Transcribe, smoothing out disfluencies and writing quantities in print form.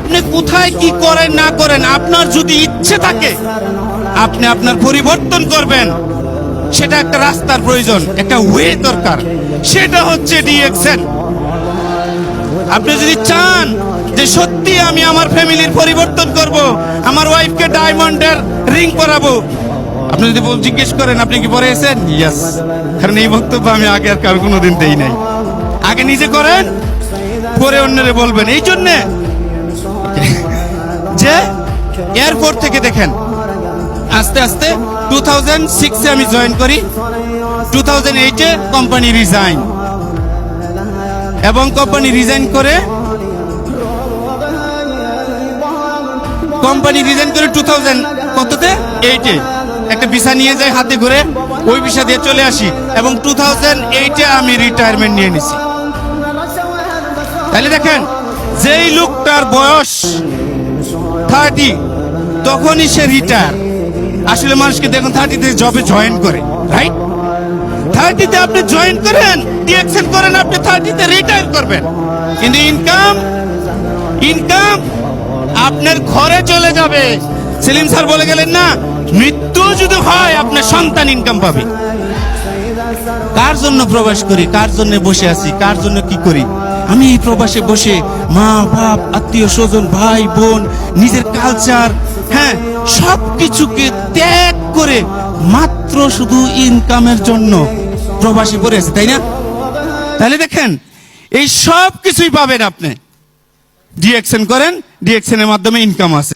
আপনি কোথায় কি করেন না করেন, আপনার যদি ইচ্ছে থাকে আপনি আপনার পরিবর্তন করবেন, সেটা একটা রাস্তার প্রয়োজন, একটা ওয়ে দরকার, সেটা হচ্ছে ডিএক্সএন। আপনি যদি চান যে সত্যি আমি আমার ফ্যামিলির পরিবর্তন করব, আমার ওয়াইফকে ডায়মন্ডের রিং পরাবো, আপনি যদি জিজ্ঞেস করেন আপনি কি পরেছেন, ইয়েস, কারণ এই বক্তব্য আমি আগে আর কারো কোনোদিন দেই নাই। আগে নিজে করেন, পরে অন্যরে বলবেন। এই জন্যে যে এয়ারপোর্ট থেকে দেখেন আস্তে আস্তে 2006-এ আমি জয়েন করি, 2008-এ কোম্পানি রিজাইন, এবং কোম্পানি রিজাইন করে 2008-এ একটা ভিসা নিয়ে যাই হাতে করে, ওই ভিসা দিয়ে চলে আসি, এবং 2008-এ আমি রিটায়ারমেন্ট নিয়ে নিছি। তাহলে দেখেন, যেই লোকটার বয়স 30 তখনই সে রিটায়ার। আসলে মানুষকে দেখুন 30-তে জবে জয়েন করে, রাইট? 30-তে আপনি জয়েন করেন, ডিএক্সএন করেন, আপনি 30-তে রিটায়ার করবেন, কিন্তু ইনকাম আপনার ঘরে চলে যাবে। সেলিম স্যার বলে গেলেন না, মৃত্যু যদি হয় আপনার সন্তান ইনকাম পাবে। কার জন্য প্রবাস করি, কার জন্য বসে আছি, কার জন্য কি করি? আমি এই প্রবাসে বসে মা বাপ, আত্মীয় স্বজন, ভাই বোন, নিজের কালচার, হ্যাঁ, সবকিছুকে ত্যাগ করে মাত্র শুধু ইনকামের জন্য প্রবাসী পড়ে আছে, তাই না? তাহলে দেখেন, এই সব কিছুই পাবেন আপনি। ডিএক্সএন করেন, ডিএক্সএন এর মাধ্যমে ইনকাম আছে।